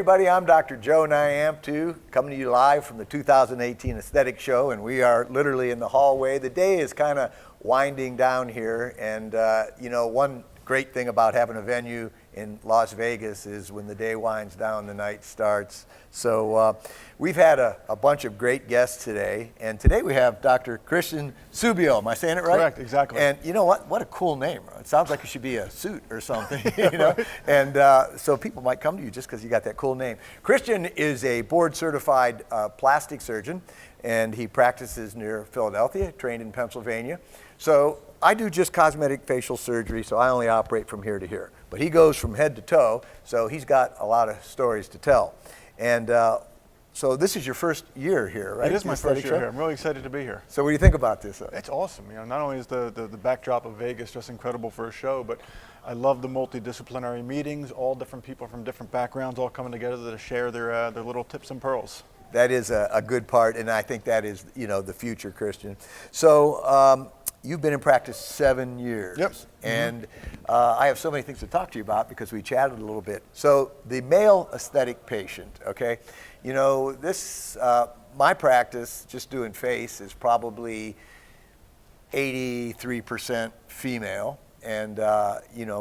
everybody, I'm Dr. Joe Nyamtu, coming to you live from the 2018 Aesthetic Show, and we are literally in the hallway. The day is kind of winding down here, and one great thing about having a venue in Las Vegas is when the day winds down, the night starts. So we've had a bunch of great guests today, and today we have Dr. Christian Subbio. Am I saying it right? Correct, exactly. And you know what? What a cool name. It sounds like it should be a suit or something, And so people might come to you just because you got that cool name. Christian is a board-certified plastic surgeon, and he practices near Philadelphia, trained in Pennsylvania. So I do just cosmetic facial surgery, so I only operate from here to here. But he goes from head to toe, so he's got a lot of stories to tell. And so this is your first year here, right? It is my first year here. I'm really excited to be here. So what do you think about this? It's awesome. Not only is the backdrop of Vegas just incredible for a show, but I love the multidisciplinary meetings, all different people from different backgrounds all coming together to share their little tips and pearls. That is a good part, and I think that is, the future, Christian. So you've been in practice 7 years. Yep. And I have so many things to talk to you about because we chatted a little bit. So the male aesthetic patient, okay? My practice, just doing face, is probably 83% female. And,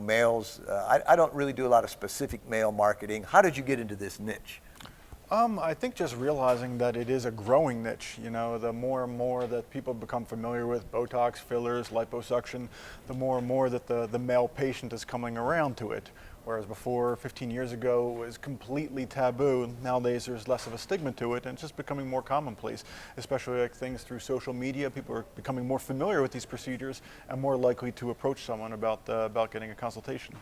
males, I don't really do a lot of specific male marketing. How did you get into this niche? I think just realizing that it is a growing niche. The more and more that people become familiar with Botox, fillers, liposuction, the more and more that the male patient is coming around to it. Whereas before, 15 years ago, it was completely taboo. Nowadays, there's less of a stigma to it, and it's just becoming more commonplace, especially like things through social media. People are becoming more familiar with these procedures and more likely to approach someone about getting a consultation.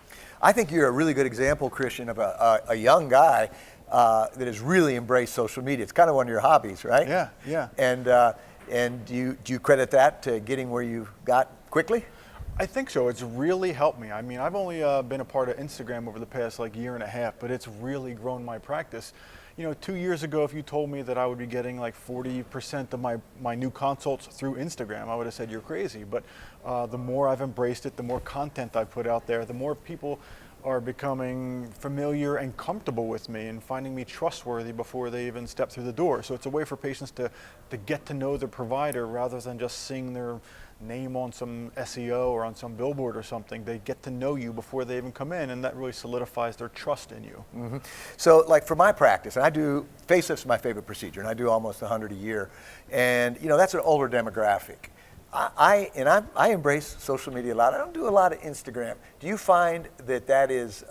I think you're a really good example, Christian, of a young guy that has really embraced social media. It's kind of one of your hobbies, right? Yeah. And do you credit that to getting where you got quickly? I think so. It's really helped me. I've only been a part of Instagram over the past year and a half, but it's really grown my practice. 2 years ago, if you told me that I would be getting 40% of my new consults through Instagram, I would have said you're crazy. But the more I've embraced it, the more content I've put out there, the more people are becoming familiar and comfortable with me and finding me trustworthy before they even step through the door. So it's a way for patients to get to know their provider rather than just seeing their name on some SEO or on some billboard or something. They get to know you before they even come in, and that really solidifies their trust in you. Mm-hmm. So for my practice, and I do, facelifts my favorite procedure, and I do almost 100 a year. And that's an older demographic. I embrace social media a lot. I don't do a lot of Instagram. Do you find that is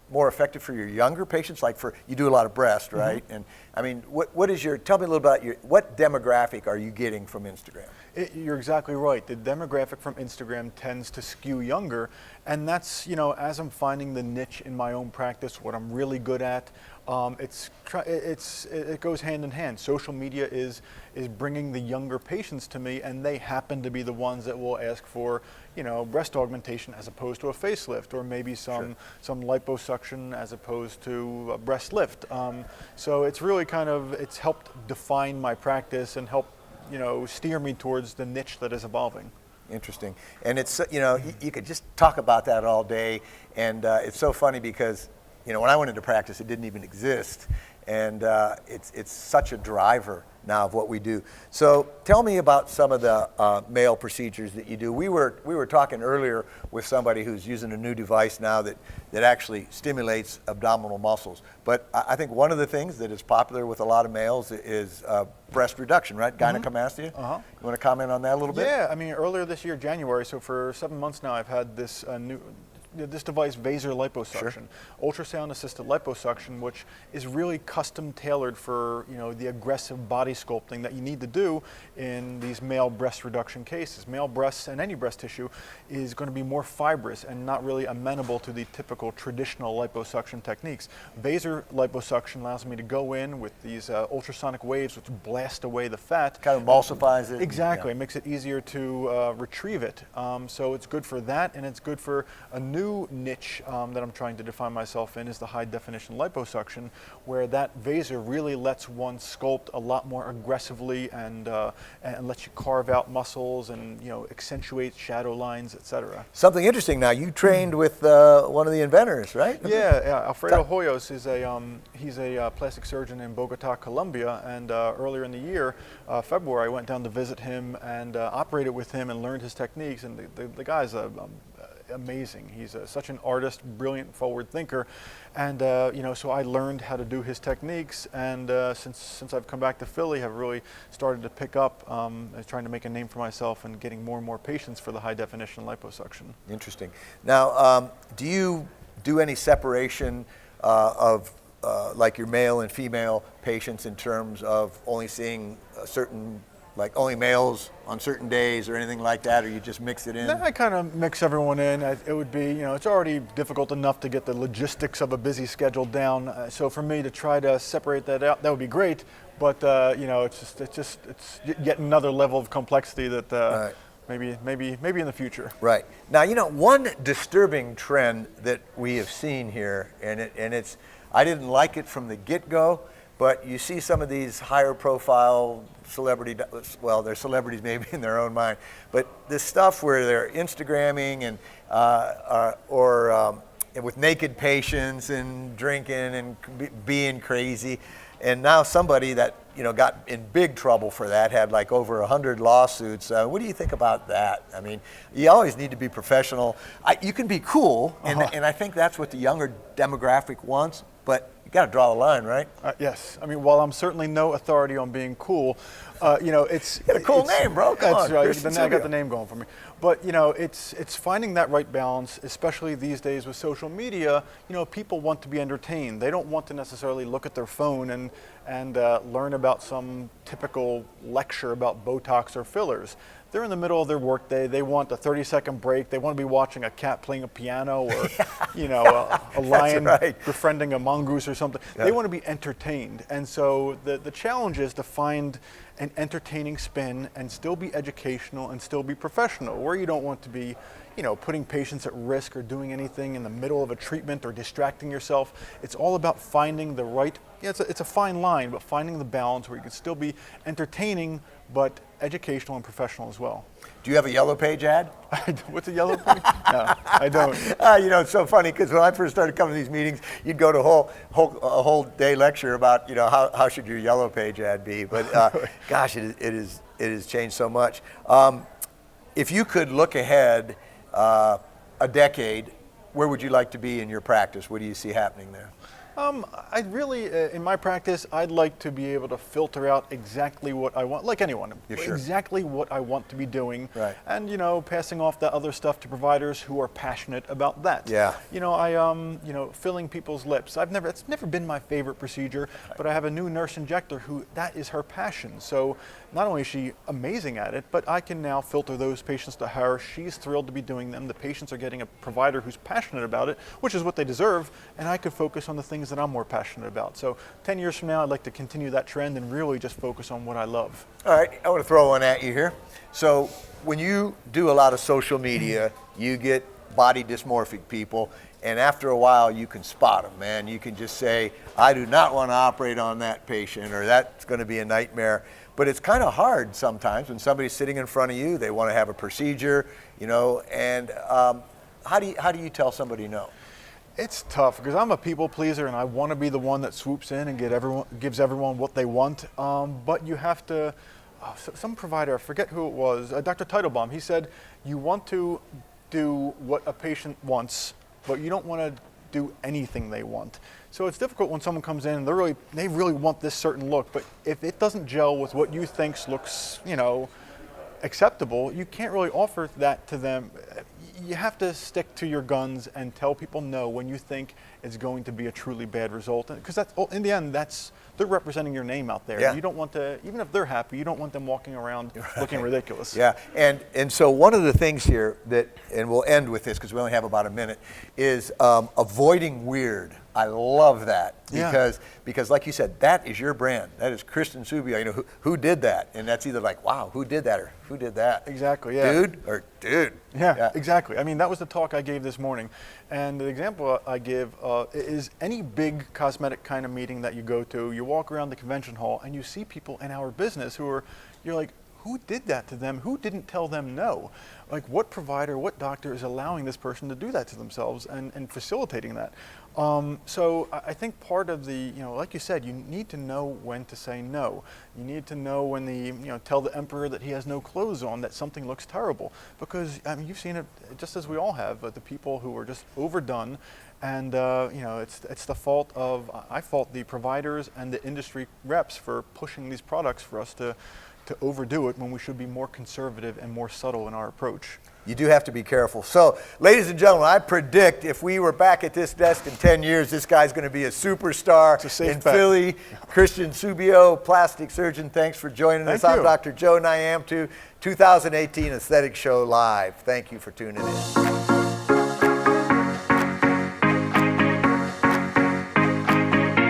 more effective for your younger patients? You do a lot of breast, right? Mm-hmm. And tell me a little about what demographic are you getting from Instagram? You're exactly right. The demographic from Instagram tends to skew younger, and that's, as I'm finding the niche in my own practice, what I'm really good at, it goes hand in hand. Social media is bringing the younger patients to me, and they happen to be the ones that will ask for, breast augmentation as opposed to a facelift, or maybe some liposuction as opposed to a breast lift. So it's really it's helped define my practice and help steer me towards the niche that is evolving. Interesting. And it's, you could just talk about that all day. And it's so funny because, when I went into practice, it didn't even exist. And it's such a driver now of what we do. So tell me about some of the male procedures that you do. We were talking earlier with somebody who's using a new device now that actually stimulates abdominal muscles. But I think one of the things that is popular with a lot of males is breast reduction, right? Gynecomastia. Uh-huh. You want to comment on that a little bit? Yeah, earlier this year, January, so for 7 months now, I've had this this device, Vaser liposuction, ultrasound-assisted liposuction, which is really custom tailored for the aggressive body sculpting that you need to do in these male breast reduction cases. Male breasts and any breast tissue is going to be more fibrous and not really amenable to the typical traditional liposuction techniques. Vaser liposuction allows me to go in with these ultrasonic waves which blast away the fat. Kind of emulsifies it. Exactly. It makes it easier to retrieve it. So it's good for that, and it's good for a new new niche that I'm trying to define myself in is the high definition liposuction, where that Vaser really lets one sculpt a lot more aggressively and lets you carve out muscles and accentuate shadow lines, etc. Something interesting now, you trained with one of the inventors, right? Yeah, Alfredo Hoyos is he's a plastic surgeon in Bogota, Colombia, and earlier in the year, February, I went down to visit him and operated with him and learned his techniques, and the guy's amazing. He's such an artist, brilliant, forward thinker, and so I learned how to do his techniques, and since I've come back to Philly, have really started to pick up trying to make a name for myself and getting more and more patients for the high definition liposuction. Interesting. Now, do you do any separation of like your male and female patients in terms of only seeing a certain, like only males on certain days or anything like that, or you just mix it in? I kind of mix everyone in. It would be, it's already difficult enough to get the logistics of a busy schedule down. So for me to try to separate that out, that would be great. But it's yet another level of complexity that Right. maybe in the future. Right. Now, one disturbing trend that we have seen here, and it's, I didn't like it from the get-go, but you see some of these higher profile well, they're celebrities maybe in their own mind, but this stuff where they're Instagramming and and with naked patients and drinking and being crazy, and now somebody that got in big trouble for that, had like over 100 lawsuits. What do you think about that? I mean, you always need to be professional. You can be cool, and I think that's what the younger demographic wants, but you got to draw the line, right? Yes. I mean, while I'm certainly no authority on being cool, it's... You got a cool name, bro. Come on. That's right. I got the name going for me. But, it's finding that right balance, especially these days with social media. People want to be entertained. They don't want to necessarily look at their phone and learn about some typical lecture about Botox or fillers. They're in the middle of their workday. They want a 30-second break. They want to be watching a cat playing a piano or, a lion befriending a mongoose or something. Yeah. They want to be entertained. And so the challenge is to find an entertaining spin and still be educational and still be professional, where you don't want to be, putting patients at risk or doing anything in the middle of a treatment or distracting yourself. It's all about finding the right, it's a fine line, but finding the balance where you can still be entertaining, but educational and professional as well. Do you have a Yellow Page ad? What's a Yellow Page? No, I don't. It's so funny because when I first started coming to these meetings, you'd go to a whole day lecture about how should your Yellow Page ad be. But gosh, it has changed so much. If you could look ahead a decade, where would you like to be in your practice? What do you see happening there? I'd really, in my practice, I'd like to be able to filter out exactly what I want, like anyone, Sure. exactly what I want to be doing, right. And passing off that other stuff to providers who are passionate about that. Yeah. Filling people's lips. It's never been my favorite procedure, but I have a new nurse injector who that is her passion. So not only is she amazing at it, but I can now filter those patients to her. She's thrilled to be doing them. The patients are getting a provider who's passionate about it, which is what they deserve, and I could focus on the things that I'm more passionate about. So 10 years from now, I'd like to continue that trend and really just focus on what I love. All right, I want to throw one at you here. So when you do a lot of social media, you get body dysmorphic people, and after a while you can spot them, man. You can just say, I do not want to operate on that patient, or that's going to be a nightmare. But it's kind of hard sometimes when somebody's sitting in front of you, they want to have a procedure, and how do you tell somebody no? It's tough because I'm a people pleaser and I want to be the one that swoops in and gives everyone what they want. But you have to, some provider, I forget who it was, Dr. Teitelbaum, he said, you want to do what a patient wants, but you don't want to do anything they want. So it's difficult when someone comes in and they really want this certain look, but if it doesn't gel with what you think looks, acceptable, you can't really offer that to them. You have to stick to your guns and tell people no when you think it's going to be a truly bad result, because that's in the end they're representing your name out there. Yeah. You don't want to, even if they're happy, you don't want them walking around looking ridiculous. Yeah, and so one of the things here and we'll end with this because we only have about a minute, is avoiding weird. I love that because like you said, that is your brand. That is Kristen Subbio. Who did that? And that's either like, wow, who did that, or who did that? Exactly. Yeah. Dude or dude. Yeah. Exactly. I mean, that was the talk I gave this morning. And the example I give is any big cosmetic kind of meeting that you go to, you walk around the convention hall and you see people in our business you're like, who did that to them? Who didn't tell them no? Like, what provider, what doctor is allowing this person to do that to themselves and facilitating that? So I think part of the, like you said, you need to know when to say no. You need to know when tell the emperor that he has no clothes on, that something looks terrible. Because, I mean, you've seen it just as we all have, but the people who are just overdone, and it's the fault of, I fault the providers and the industry reps for pushing these products for us to overdo it when we should be more conservative and more subtle in our approach. You do have to be careful. So, ladies and gentlemen, I predict if we were back at this desk in 10 years, this guy's going to be a superstar in Philly. Christian Subbio, plastic surgeon, thanks for joining us. I'm Dr. Joe Nyamtu, 2018 Aesthetic Show Live. Thank you for tuning in.